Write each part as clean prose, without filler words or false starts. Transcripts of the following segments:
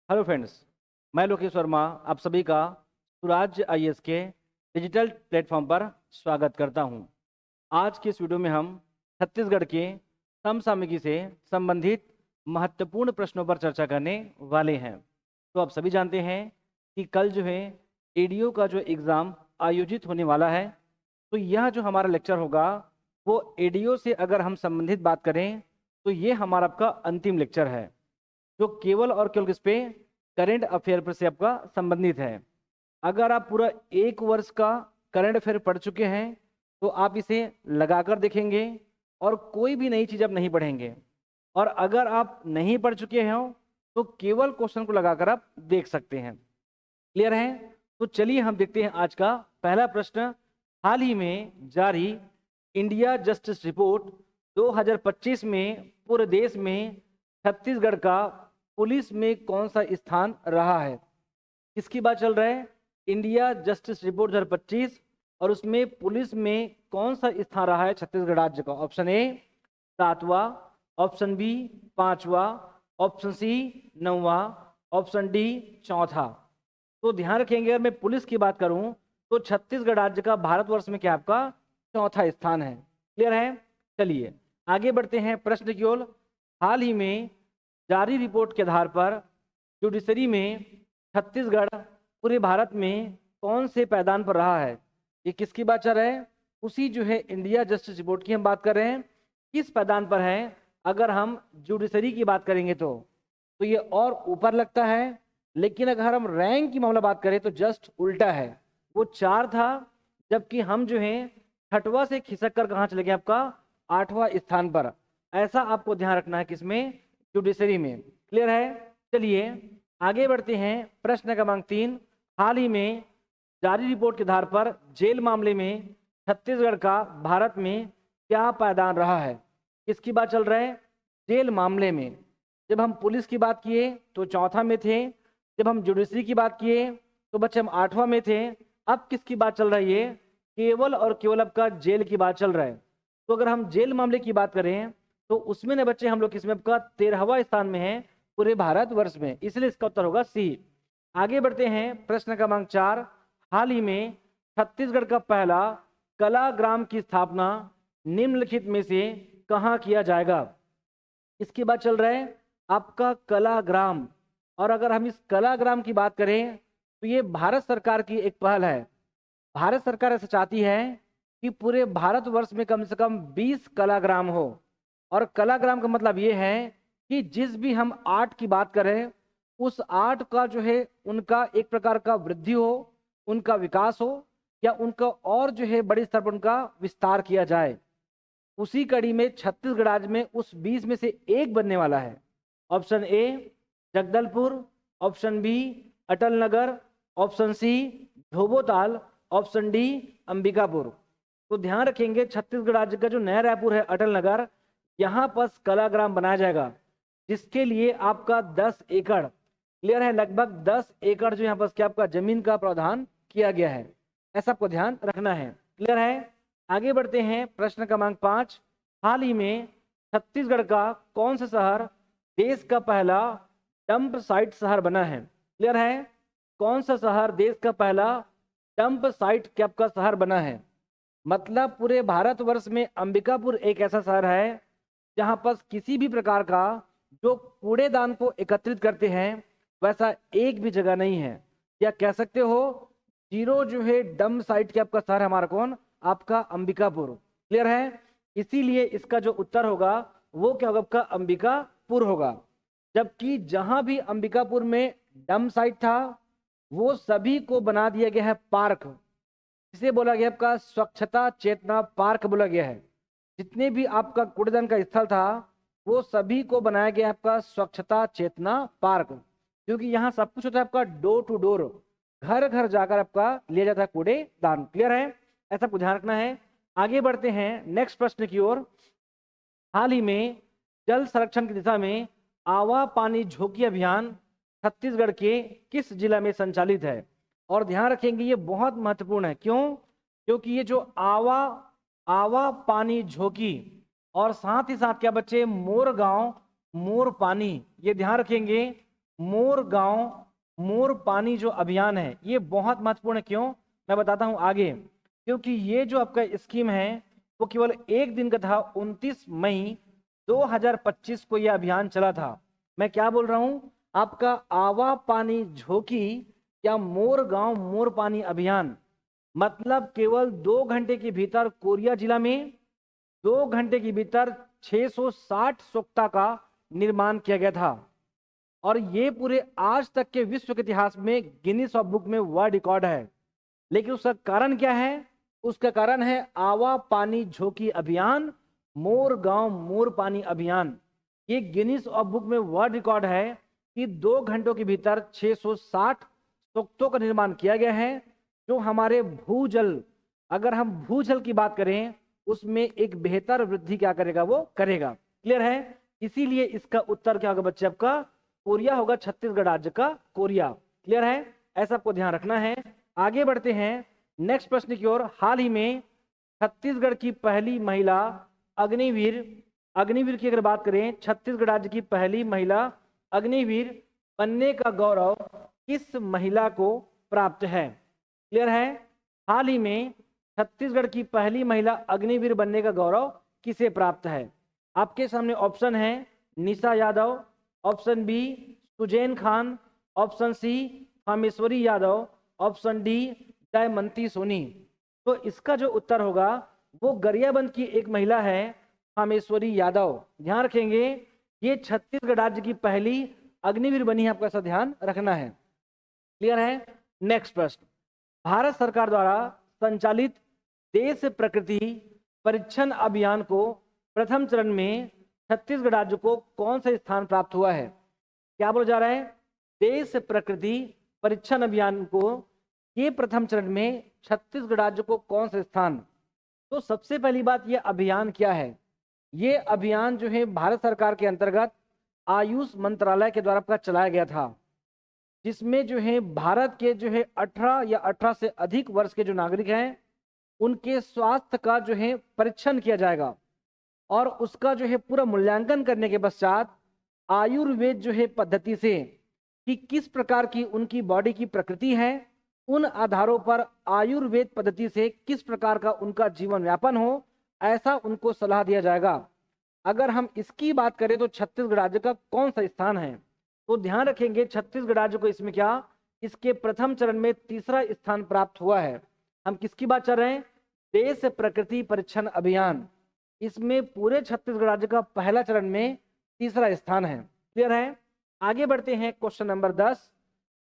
Hello friends, मैं लोकेश वर्मा आप सभी का स्वराज आईएएस के डिजिटल प्लेटफॉर्म पर स्वागत करता हूं। आज की इस वीडियो में हम छत्तीसगढ़ के समसामयिकी से संबंधित महत्वपूर्ण प्रश्नों पर चर्चा करने वाले हैं। तो आप सभी जानते हैं कि कल जो है एडीओ का जो एग्ज़ाम आयोजित होने वाला है, तो यह जो हमारा लेक्चर होगा वो एडीओ से अगर हम संबंधित बात करें तो ये हमारा आपका अंतिम लेक्चर है, जो केवल और केवल किस पे करंट अफेयर पर से आपका संबंधित है। अगर आप पूरा एक वर्ष का करंट अफेयर पढ़ चुके हैं तो आप इसे लगाकर देखेंगे और कोई भी नई चीज़ आप नहीं पढ़ेंगे। और अगर आप नहीं पढ़ चुके हो तो केवल क्वेश्चन को लगाकर आप देख सकते हैं। क्लियर है? तो चलिए हम देखते हैं आज का पहला प्रश्न। हाल ही में जारी इंडिया जस्टिस रिपोर्ट 2025 में पूरे देश में छत्तीसगढ़ का पुलिस में कौन सा स्थान रहा है? किसकी बात चल रहा है? इंडिया जस्टिस रिपोर्ट 2025, और उसमें पुलिस में कौन सा स्थान रहा है छत्तीसगढ़ राज्य का? ऑप्शन ए 7वां, ऑप्शन बी 5वां, ऑप्शन सी 9वां, ऑप्शन डी 4था। तो ध्यान रखेंगे, अगर मैं पुलिस की बात करूं तो छत्तीसगढ़ राज्य का भारतवर्ष में क्या आपका चौथा स्थान है। क्लियर है? चलिए आगे बढ़ते हैं प्रश्न की ओर। हाल ही में जारी रिपोर्ट के आधार पर जुडिशरी में छत्तीसगढ़ पूरे भारत में कौन से पायदान पर रहा है? ये किसकी बात चल रहा है? उसी जो है इंडिया जस्टिस रिपोर्ट की हम बात कर रहे हैं। किस पायदान पर है? अगर हम जुडिशरी की बात करेंगे तो ये और ऊपर लगता है, लेकिन अगर हम रैंक की मामला बात करें तो जस्ट उल्टा है। वो 4 था, जबकि हम जो है 6वां से खिसक कर कहाँ चले गए? आपका 8वां स्थान पर। ऐसा आपको ध्यान रखना है किसमें? जुडिशरी में। क्लियर है? चलिए आगे बढ़ते हैं प्रश्न क्रमांक 3। हाल ही में जारी रिपोर्ट के आधार पर जेल मामले में छत्तीसगढ़ का भारत में क्या पायदान रहा है? किसकी बात चल रहा है? जेल मामले में। जब हम पुलिस की बात किए तो चौथा में थे, जब हम जुडिशरी की बात किए तो बच्चे हम 8वां में थे। अब किसकी बात चल रही है? केवल और केवल आपका जेल की बात चल रहा है। तो अगर हम जेल मामले की बात करें तो उसमें न बच्चे हम लोग किसमें आपका 13वां स्थान में है पूरे भारतवर्ष में, इसलिए इसका उत्तर होगा सी। आगे बढ़ते हैं प्रश्न क्रमांक 4। हाल ही में छत्तीसगढ़ का पहला कलाग्राम की स्थापना निम्नलिखित में से कहाँ किया जाएगा? इसकी बात चल रहा है आपका कलाग्राम। और अगर हम इस कलाग्राम की बात करें तो ये भारत सरकार की एक पहल है। भारत सरकार ऐसा चाहती है कि पूरे भारतवर्ष में कम से कम 20 कलाग्राम हो। और कलाग्राम का मतलब ये है कि जिस भी हम आर्ट की बात करें उस आर्ट का जो है उनका एक प्रकार का वृद्धि हो, उनका विकास हो, या उनका और जो है बड़े स्तर पर उनका विस्तार किया जाए। उसी कड़ी में छत्तीसगढ़ राज्य में उस 20 में से एक बनने वाला है। Option A Jagdalpur, option B Atal Nagar, option C Dhobotal, option D Ambikapur. तो ध्यान रखेंगे छत्तीसगढ़ राज्य का जो नया रायपुर है अटल नगर, यहाँ पर कलाग्राम बनाया जाएगा, जिसके लिए आपका 10 एकड़, क्लियर है, लगभग 10 एकड़ जो यहाँ पर क्या आपका जमीन का प्रावधान किया गया है। ऐसा आपको ध्यान रखना है। क्लियर है? आगे बढ़ते हैं प्रश्न क्रमांक 5। हाल ही में छत्तीसगढ़ का कौन सा शहर देश का पहला डंप साइट शहर बना है? क्लियर है? कौन सा शहर देश का पहला डंप साइट कैप का शहर बना है? मतलब पूरे भारतवर्ष में अंबिकापुर एक ऐसा शहर है जहां पर किसी भी प्रकार का जो कूड़ेदान को एकत्रित करते हैं वैसा एक भी जगह नहीं है। या कह सकते हो जीरो जो है डंप साइट कैप का शहर हमारा कौन? आपका अंबिकापुर। क्लियर है? इसीलिए इसका जो उत्तर होगा वो क्या होगा? आपका अंबिकापुर होगा। जबकि जहां भी अंबिकापुर में डंप साइट था वो सभी को बना दिया गया है पार्क। इसे बोला गया आपका स्वच्छता चेतना पार्क बोला गया है। जितने भी आपका कूड़ेदान का स्थल था वो सभी को बनाया गया आपका स्वच्छता चेतना पार्क, क्योंकि यहाँ सब कुछ होता है आपका डोर टू डोर, घर घर जाकर आपका लिया जाता है कूड़ेदान। क्लियर है? ऐसा आपको ध्यान रखना है। आगे बढ़ते हैं नेक्स्ट प्रश्न की ओर। हाल ही में जल संरक्षण की दिशा में आवा पानी झोंकी अभियान छत्तीसगढ़ के किस जिला में संचालित है? और ध्यान रखेंगे ये बहुत महत्वपूर्ण है। क्यों? क्योंकि ये जो आवा आवा पानी झोंकी और साथ ही साथ क्या बच्चे मोर गांव मोर पानी, ये ध्यान रखेंगे मोर गांव मोर पानी जो अभियान है ये बहुत महत्वपूर्ण है। क्यों, मैं बताता हूं आगे। क्योंकि ये जो आपका स्कीम है वो केवल एक दिन का था। 29 मई 2025 को यह अभियान चला था। मैं क्या बोल रहा हूं, आपका आवा पानी झोंकी या मोर गांव मोर पानी अभियान, मतलब केवल 2 घंटे के भीतर कोरिया जिला में 2 घंटे के भीतर 660 सोख्ता का निर्माण किया गया था। और ये पूरे आज तक के विश्व के इतिहास में गिनीज ऑफ बुक में वर्ल्ड रिकॉर्ड है। लेकिन उसका कारण क्या है, उसका कारण है आवा पानी झोंकी अभियान, मोर गांव मोर पानी अभियान। ये गिनीज ऑफ बुक में वर्ल्ड रिकॉर्ड है कि 2 घंटों के भीतर 660 सोख्तों का निर्माण किया गया है। जो हमारे भूजल, अगर हम भूजल की बात करें, उसमें एक बेहतर वृद्धि क्या करेगा, वो करेगा। क्लियर है। इसीलिए इसका उत्तर क्या होगा बच्चे, आपका कोरिया होगा, छत्तीसगढ़ राज्य का कोरिया। क्लियर है, ऐसा आपको ध्यान रखना है। आगे बढ़ते हैं नेक्स्ट प्रश्न की ओर। हाल ही में छत्तीसगढ़ की पहली महिला अग्निवीर, अग्निवीर की अगर बात करें, छत्तीसगढ़ राज्य की पहली महिला अग्निवीर बनने का गौरव किस महिला को प्राप्त है। क्लियर है, हाल ही में छत्तीसगढ़ की पहली महिला अग्निवीर बनने का गौरव किसे प्राप्त है। आपके सामने ऑप्शन है Nisha Yadav, option B Sujain Khan, option C Kameshwari Yadav, option D Jayamanti Soni. तो इसका जो उत्तर होगा वो गरियाबंद की एक महिला है, कामेश्वरी यादव। ध्यान रखेंगे, ये छत्तीसगढ़ राज्य की पहली अग्निवीर बनी है, आपको ऐसा ध्यान रखना है। क्लियर है। नेक्स्ट प्रश्न, भारत सरकार द्वारा संचालित देश प्रकृति परीक्षण अभियान को प्रथम चरण में छत्तीसगढ़ राज्य को कौन सा स्थान प्राप्त हुआ है। क्या बोला जा रहा है, देश प्रकृति परीक्षण अभियान को ये प्रथम चरण में छत्तीसगढ़ राज्य को कौन सा स्थान। तो सबसे पहली बात, ये अभियान क्या है। ये अभियान जो है भारत सरकार के अंतर्गत आयुष मंत्रालय के द्वारा चलाया गया था, जिसमें जो है भारत के जो है 18 या 18 से अधिक वर्ष के जो नागरिक हैं उनके स्वास्थ्य का जो है परीक्षण किया जाएगा। और उसका जो है पूरा मूल्यांकन करने के पश्चात आयुर्वेद जो है पद्धति से कि किस प्रकार की उनकी बॉडी की प्रकृति है, उन आधारों पर आयुर्वेद पद्धति से किस प्रकार का उनका जीवन यापन हो, ऐसा उनको सलाह दिया जाएगा। अगर हम इसकी बात करें तो छत्तीसगढ़ राज्य का कौन सा स्थान है, तो ध्यान रखेंगे छत्तीसगढ़ राज्य को इसमें क्या, इसके प्रथम चरण में तीसरा स्थान प्राप्त हुआ है। हम किसकी बात कर रहे हैं, देश प्रकृति परीक्षण अभियान। इसमें पूरे छत्तीसगढ़ राज्य का पहला चरण में तीसरा स्थान है। क्लियर है। आगे बढ़ते हैं क्वेश्चन नंबर 10।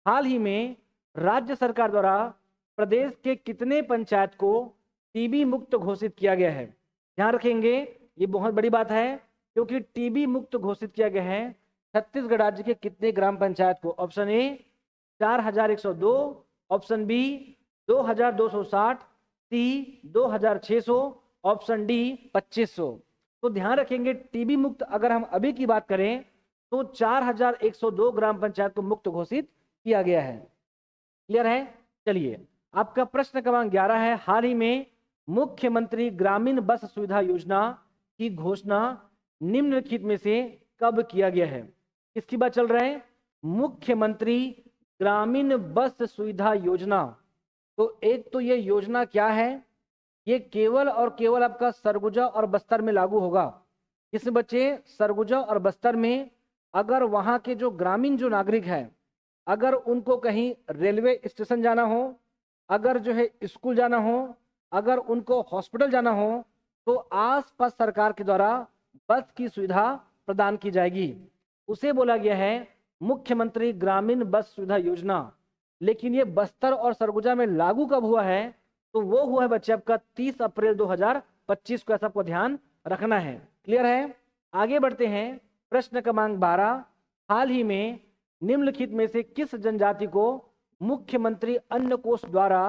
हाल ही में राज्य सरकार द्वारा प्रदेश के कितने पंचायत को टीबी मुक्त घोषित किया गया है। ध्यान रखेंगे, ये बहुत बड़ी बात है, क्योंकि टीबी मुक्त घोषित किया गया है छत्तीसगढ़ राज्य के कितने ग्राम पंचायत को। Option A 4102, option B 2260, C 2600, option D 2500। तो ध्यान रखेंगे टीबी मुक्त अगर हम अभी की बात करें तो 4102 ग्राम पंचायत को मुक्त घोषित किया गया है। क्लियर है। चलिए, आपका प्रश्न क्रमांक 11 है, हाल ही में मुख्यमंत्री ग्रामीण बस सुविधा योजना की घोषणा निम्नलिखित में से कब किया गया है। किसकी बात चल रहा है, मुख्यमंत्री ग्रामीण बस सुविधा योजना। तो एक तो ये योजना क्या है, ये केवल और केवल आपका सरगुजा और बस्तर में लागू होगा। इसमें बच्चे सरगुजा और बस्तर में अगर वहाँ के जो ग्रामीण जो नागरिक हैं, अगर उनको कहीं रेलवे स्टेशन जाना हो, अगर जो है स्कूल जाना हो, अगर उनको हॉस्पिटल जाना हो, तो आसपास सरकार के द्वारा बस की सुविधा प्रदान की जाएगी। उसे बोला गया है मुख्यमंत्री ग्रामीण बस सुविधा योजना। लेकिन ये बस्तर और सरगुजा में लागू कब हुआ है, तो वो हुआ है बच्चे आपका 30 अप्रैल 2025 को। ऐसा आपको ध्यान रखना है। क्लियर है। आगे बढ़ते हैं प्रश्न क्रमांक 12। हाल ही में निम्नलिखित में से किस जनजाति को मुख्यमंत्री अन्न कोष द्वारा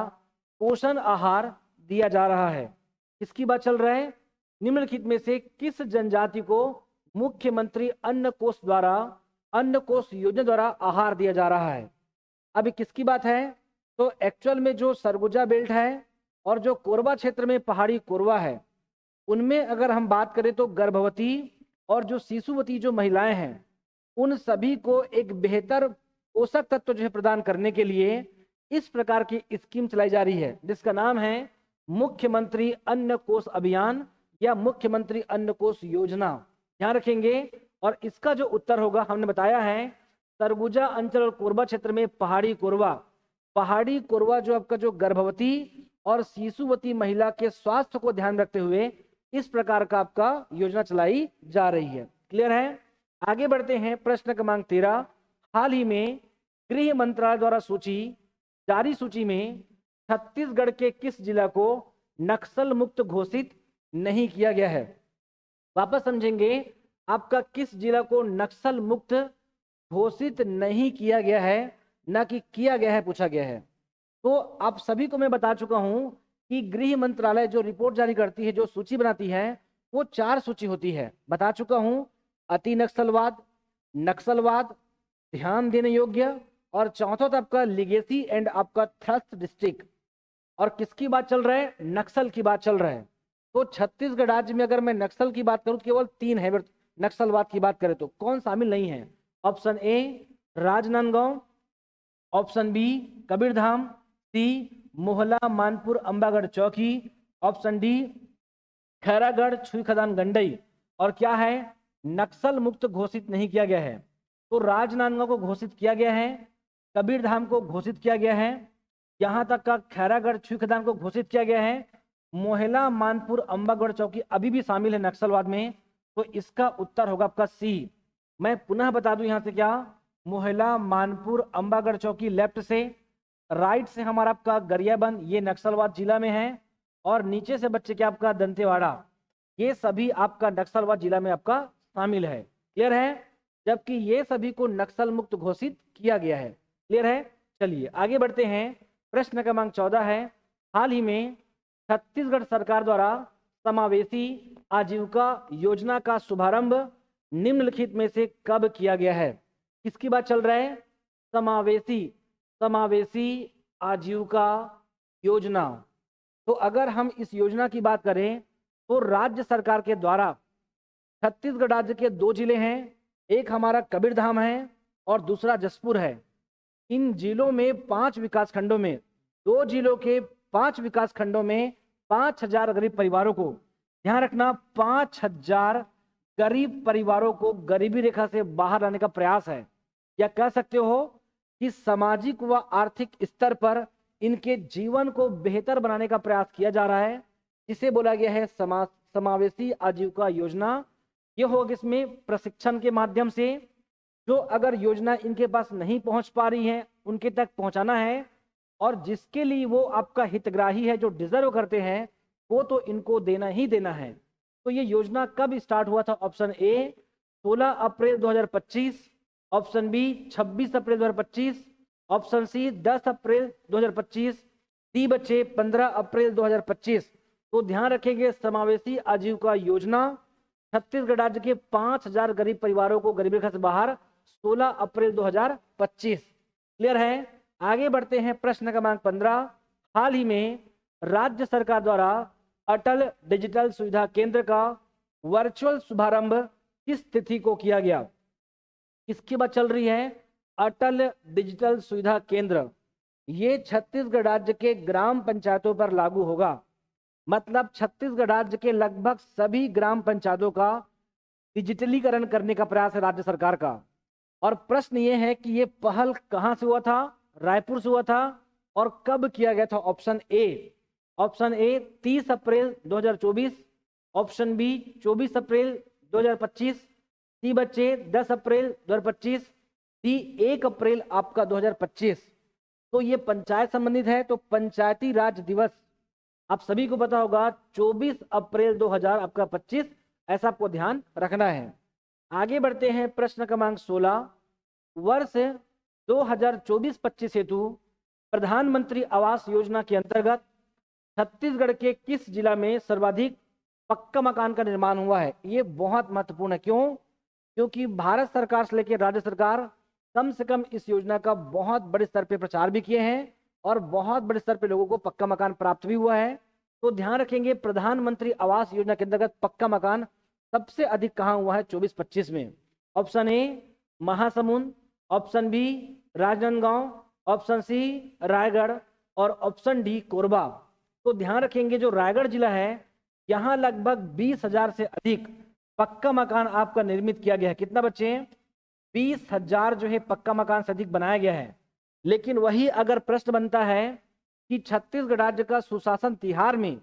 पोषण आहार दिया जा रहा है। किसकी बात चल रहा है, निम्नलिखित में से किस जनजाति को मुख्यमंत्री अन्न कोष द्वारा, अन्न कोष योजना द्वारा आहार दिया जा रहा है। अभी किसकी बात है, तो एक्चुअल में जो सरगुजा बेल्ट है और जो कोरबा क्षेत्र में पहाड़ी कोरबा है, उनमें अगर हम बात करें तो गर्भवती और जो शिशुवती जो महिलाएं हैं उन सभी को एक बेहतर पोषक तत्व जो है प्रदान करने के लिए इस प्रकार की स्कीम चलाई जा रही है, जिसका नाम है मुख्यमंत्री अन्न कोष अभियान या मुख्यमंत्री अन्न कोष योजना। ध्यान रखेंगे। और इसका जो उत्तर होगा, हमने बताया है सरगुजा अंचल और कोरबा क्षेत्र में पहाड़ी कोरबा जो आपका जो गर्भवती और शिशुवती महिला के स्वास्थ्य को ध्यान रखते हुए इस प्रकार का आपका योजना चलाई जा रही है। क्लियर है। आगे बढ़ते हैं। प्रश्न क्रमांक 13। हाल ही में गृह मंत्रालय द्वारा जारी सूची में छत्तीसगढ़ के किस जिला को नक्सल मुक्त घोषित नहीं किया गया है? वापस समझेंगे, आपका किस जिला को नक्सल मुक्त घोषित नहीं किया गया है, ना कि किया गया है पूछा गया है। तो आप सभी को मैं बता चुका हूं कि गृह मंत्रालय जो रिपोर्ट जारी करती है, जो सूची बनाती है, वो 4 सूची होती है। बता चुका हूं, अति नक्सलवाद, नक्सलवाद, ध्यान देने योग्य, और चौथा था आपका लीगेसी एंड आपका थ्रस्ट डिस्ट्रिक्ट। और किसकी बात चल रहा है? नक्सल की बात चल रहा है। तो छत्तीसगढ़ राज्य में अगर मैं नक्सल की बात करूं तो केवल 3 है। नक्सलवाद की बात करें तो कौन शामिल नहीं है? Option A Rajnandgaon, option B Kabirdham, C Mohla Manpur Ambagarh Chowki, option D Khairagarh Chhuikhadan Gandai. और क्या है? नक्सल मुक्त घोषित नहीं किया गया है। तो राजनांदगांव को घोषित किया गया है, कबीरधाम को घोषित किया गया है, यहां तक का खैरागढ़ छुईखदान को घोषित किया गया है, मोहला मानपुर अंबागढ़ चौकी अभी भी शामिल है नक्सलवाद में। तो इसका उत्तर होगा आपका सी। मैं पुनः बता दूं यहां से क्या, मोहला मानपुर अंबागढ़ चौकी लेफ्ट से, राइट से हमारा आपका गरियाबंद, ये नक्सलवाद जिला में है, और नीचे से बच्चे क्या आपका दंतेवाड़ा, ये सभी आपका नक्सलवाद जिला में आपका शामिल है। क्लियर है। जबकि ये सभी को नक्सल मुक्त घोषित किया गया है। क्लियर है। चलिए आगे बढ़ते हैं। प्रश्न क्रमांक 14 है। हाल ही में छत्तीसगढ़ सरकार द्वारा समावेशी आजीविका योजना का शुभारंभ निम्नलिखित में से कब किया गया है? किसकी बात चल रहा है? समावेशी आजीविका योजना। तो अगर हम इस योजना की बात करें तो राज्य सरकार के द्वारा छत्तीसगढ़ राज्य के 2 जिले हैं, एक हमारा कबीरधाम है और दूसरा जसपुर है। इन जिलों में 5 विकास खंडों में, 2 जिलों के 5 विकास खंडों में 5000 गरीब परिवारों को, ध्यान रखना 5000 गरीब परिवारों को गरीबी रेखा से बाहर लाने का प्रयास है। या कह सकते हो कि सामाजिक व आर्थिक स्तर पर इनके जीवन को बेहतर बनाने का प्रयास किया जा रहा है, जिसे बोला गया है समावेशी आजीविका योजना। यह होगा इसमें प्रशिक्षण के माध्यम से, जो अगर योजना इनके पास नहीं पहुंच पा रही है उनके तक पहुंचाना है, और जिसके लिए वो आपका हितग्राही है, जो डिजर्व करते हैं, वो तो इनको देना ही देना है। तो ये योजना कब स्टार्ट हुआ था? Option A 16 April 2025, option B 26 April 2025, option C 10 April 2025, D बच्चे 15 अप्रैल 2025। तो ध्यान रखेंगे, समावेशी आजीविका योजना छत्तीसगढ़ राज्य के 5000 गरीब परिवारों को गरीबी रेखा से बाहर 16 अप्रैल 2025। क्लियर है। आगे बढ़ते हैं। प्रश्न क्रमांक 15। हाल ही में राज्य सरकार द्वारा अटल डिजिटल सुविधा केंद्र का वर्चुअल शुभारंभ किस तिथि को किया गया? किसकी बात चल रही है? अटल डिजिटल सुविधा केंद्र। ये छत्तीसगढ़ राज्य के ग्राम पंचायतों पर लागू होगा। मतलब छत्तीसगढ़ राज्य के लगभग सभी ग्राम पंचायतों का डिजिटलीकरण करने का प्रयास है राज्य सरकार का। और प्रश्न ये है कि ये पहल कहां से हुआ था? रायपुर से हुआ था। और कब किया गया था? Option A 30 April 2024, option B 24 April 2025, C बच्चे 10 अप्रैल 2025, डी 1 अप्रैल आपका 2025। तो ये पंचायत संबंधित है। तो पंचायती राज दिवस आप सभी को पता होगा 24 अप्रैल 2025, ऐसा आपको ध्यान रखना है। आगे बढ़ते हैं। प्रश्न क्रमांक 16। वर्ष 2024-25 हेतु प्रधानमंत्री आवास योजना के अंतर्गत छत्तीसगढ़ के किस जिला में सर्वाधिक पक्का मकान का निर्माण हुआ है? ये बहुत महत्वपूर्ण है। क्यों? क्योंकि भारत सरकार से लेकर राज्य सरकार कम से कम इस योजना का बहुत बड़े स्तर पे प्रचार भी किए हैं और बहुत बड़े स्तर पे लोगों को पक्का मकान प्राप्त भी हुआ है। तो ध्यान रखेंगे, प्रधानमंत्री आवास योजना के अंतर्गत पक्का मकान सबसे अधिक कहां हुआ है? 24-25 में। Option A Mahasamund, option B Rajnandgaon, option C Raigarh और ऑप्शन डी कोरबा। तो ध्यान रखेंगे जो रायगढ़ जिला है यहाँ लगभग 20,000 से अधिक पक्का मकान आपका निर्मित किया गया है। कितना बच्चे? 20,000 जो है पक्का मकान से अधिक बनाया गया है। लेकिन वही अगर प्रश्न बनता है कि छत्तीसगढ़ राज्य का सुशासन तिहार में,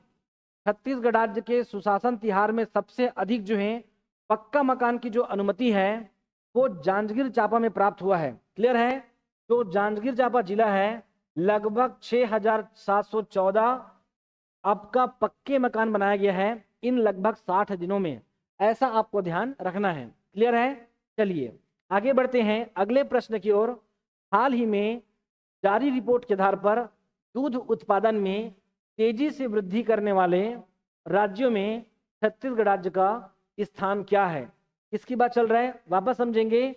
छत्तीसगढ़ राज्य के सुशासन तिहार में सबसे अधिक जो है पक्का मकान की जो अनुमति है वो जांजगीर चांपा में प्राप्त हुआ है। क्लियर है? तो जांजगीर चांपा जिला है लगभग 6,714 आपका पक्के मकान बनाया गया है इन लगभग 60 दिनों में। ऐसा आपको ध्यान रखना है। क्लियर है? चलिए आगे बढ़ते हैं अगले प्रश्न की ओर। हाल ही में जारी रिपोर्ट के आधार पर दूध उत्पादन में तेजी से वृद्धि करने वाले राज्यों में छत्तीसगढ़ राज्य का स्थान क्या है? किसकी बात चल रहा है? वापस समझेंगे।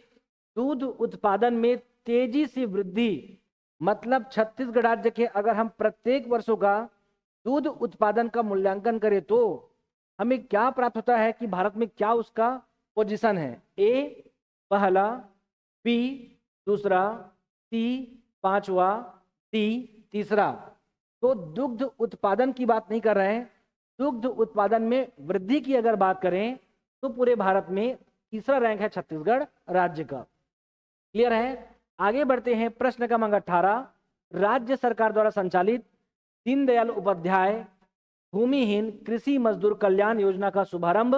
दूध उत्पादन में तेजी से वृद्धि मतलब छत्तीसगढ़ राज्य के अगर हम प्रत्येक वर्षों का दूध उत्पादन का मूल्यांकन करें तो हमें क्या प्राप्त होता है कि भारत में क्या उसका पोजीशन है? ए पहला, बी दूसरा, सी पांचवा, डी तीसरा। तो दुग्ध उत्पादन की बात नहीं कर रहे हैं, दुग्ध उत्पादन में वृद्धि की अगर बात करें तो पूरे भारत में तीसरा रैंक है छत्तीसगढ़ राज्य का। क्लियर है? आगे बढ़ते हैं प्रश्न क्रमांक 18। राज्य सरकार द्वारा संचालित दीनदयाल उपाध्याय भूमिहीन कृषि मजदूर कल्याण योजना का शुभारंभ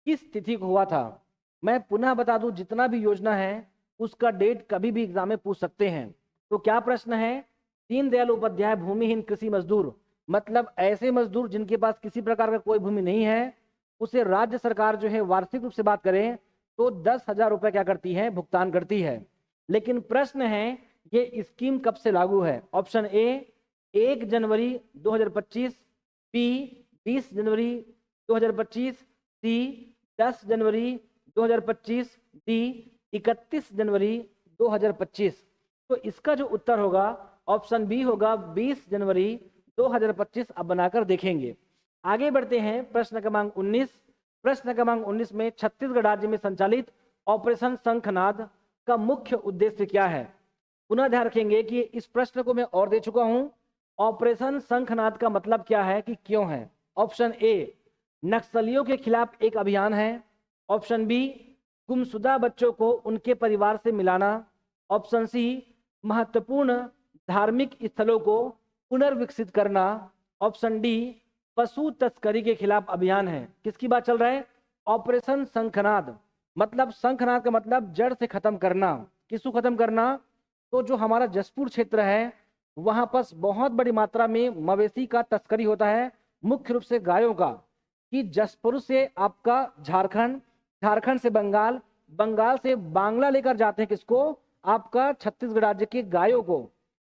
किस तिथि को हुआ था? मैं पुनः बता दूं जितना भी योजना है उसका डेट कभी भी एग्जाम में पूछ सकते हैं। तो क्या प्रश्न है? दीनदयाल उपाध्याय भूमिहीन कृषि मजदूर मतलब ऐसे मजदूर जिनके पास किसी प्रकार का कोई भूमि नहीं है, उसे राज्य सरकार जो है वार्षिक रूप से बात करें तो 10,000 रुपए क्या करती है? भुगतान करती है। लेकिन प्रश्न है ये स्कीम कब से लागू है? ऑप्शन ए 1 जनवरी 2025, बी 20 जनवरी 2025, सी 10 जनवरी 2025, डी 31 जनवरी 2025। तो इसका जो उत्तर होगा ऑप्शन बी होगा 20 जनवरी 2025। अब बनाकर देखेंगे। आगे बढ़ते हैं प्रश्न क्रमांक 19। प्रश्न क्रमांक 19 में छत्तीसगढ़ राज्य में संचालित ऑपरेशन शंखनाद का मुख्य उद्देश्य क्या है? पुनः ध्यान रखेंगे कि इस प्रश्न को मैं और दे चुका हूं। ऑपरेशन शंखनाद का मतलब क्या है कि क्यों है? ऑप्शन ए नक्सलियों के खिलाफ एक अभियान है, ऑप्शन बी गुमशुदा बच्चों को उनके परिवार से मिलाना, ऑप्शन सी महत्वपूर्ण धार्मिक स्थलों को पुनर्विकसित करना, ऑप्शन डी पशु तस्करी के खिलाफ अभियान है। किसकी बात चल रहा है? ऑपरेशन शंखनाद मतलब शंखनाद का मतलब जड़ से खत्म करना। किसको खत्म करना? तो जो हमारा जसपुर क्षेत्र है वहां पर बहुत बड़ी मात्रा में मवेशी का तस्करी होता है, मुख्य रूप से गायों का, कि जसपुर से आपका झारखंड, झारखंड से बंगाल, बंगाल से बांग्ला लेकर जाते हैं किसको? आपका छत्तीसगढ़ राज्य के गायों को।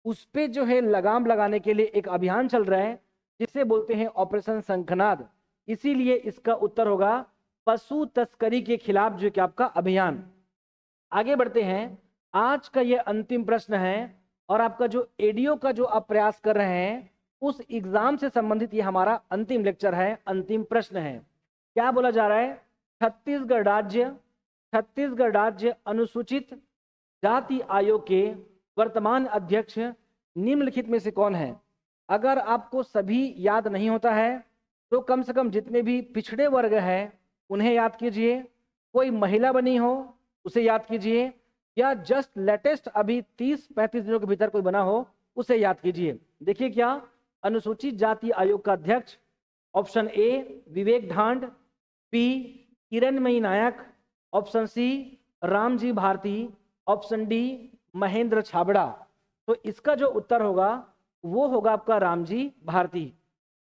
उस पे जो है लगाम लगाने के लिए एक अभियान चल रहा है जिसे बोलते हैं ऑपरेशन शंखनाद। इसीलिए इसका उत्तर होगा पशु तस्करी के खिलाफ जो कि आपका अभियान। आगे बढ़ते हैं। आज का ये अंतिम प्रश्न है और आपका जो एडीओ का जो आप प्रयास कर रहे हैं उस एग्जाम से संबंधित ये हमारा अंतिम लेक्चर है, अंतिम प्रश्न है। क्या बोला जा रहा है? छत्तीसगढ़ राज्य अनुसूचित जाति आयोग के वर्तमान अध्यक्ष निम्नलिखित में से कौन है? अगर आपको सभी याद नहीं होता है तो कम से कम जितने भी पिछड़े वर्ग हैं उन्हें याद कीजिए, कोई महिला बनी हो उसे याद कीजिए, या जस्ट लेटेस्ट अभी 30-35 दिनों के भीतर कोई बना हो उसे याद कीजिए। देखिए क्या अनुसूचित जाति आयोग का अध्यक्ष, option A Vivek Dhand, B Kiranmayi Nayak, option C Ramji Bharti, option D Mahendra Chhabra. तो इसका जो उत्तर होगा वो होगा आपका रामजी भारती।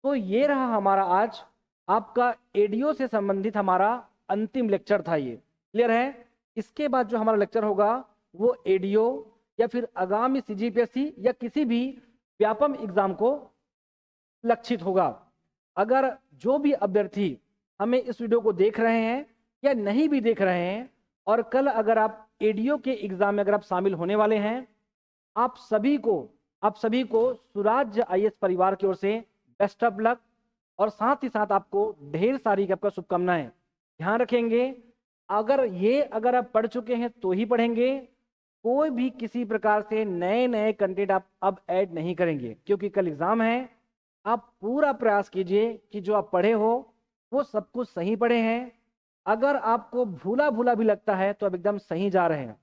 तो ये रहा हमारा आज आपका एडीओ से संबंधित हमारा अंतिम लेक्चर था ये। क्लियर है? इसके बाद जो हमारा लेक्चर होगा वो एडीओ या फिर आगामी सीजीपीएससी या किसी भी व्यापम एग्जाम को लक्षित होगा। अगर जो भी अभ्यर्थी हमें इस वीडियो को देख रहे हैं या नहीं भी देख रहे हैं और कल अगर आप एडीओ के एग्जाम में अगर आप शामिल होने वाले हैं, आप सभी को सुराज्य आईएएस परिवार की ओर से बेस्ट ऑफ लक और साथ ही साथ आपको ढेर सारी आपका शुभकामनाएं। ध्यान रखेंगे अगर आप पढ़ चुके हैं तो ही पढ़ेंगे, कोई भी किसी प्रकार से नए नए कंटेंट आप अब ऐड नहीं करेंगे, क्योंकि कल एग्जाम है। आप पूरा प्रयास कीजिए कि जो आप पढ़े हो वो सब कुछ सही पढ़े हैं। अगर आपको भूला भूला भी लगता है तो आप एकदम सही जा रहे हैं,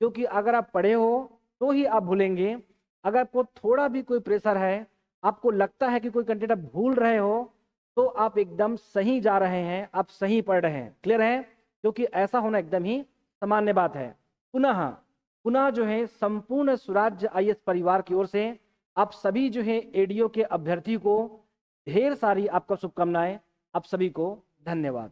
क्योंकि अगर आप पढ़े हो तो ही आप भूलेंगे। अगर आपको थोड़ा भी कोई प्रेशर है, आपको लगता है कि कोई कंटेंट आप भूल रहे हो, तो आप एकदम सही जा रहे हैं, आप सही पढ़ रहे हैं। क्लियर है? क्योंकि ऐसा होना एकदम ही सामान्य बात है। पुनः पुनः जो है संपूर्ण स्वराज्य आईएएस परिवार की ओर से आप सभी जो है एडीओ के अभ्यर्थी को ढेर सारी आपका शुभकामनाएं। आप सभी को धन्यवाद।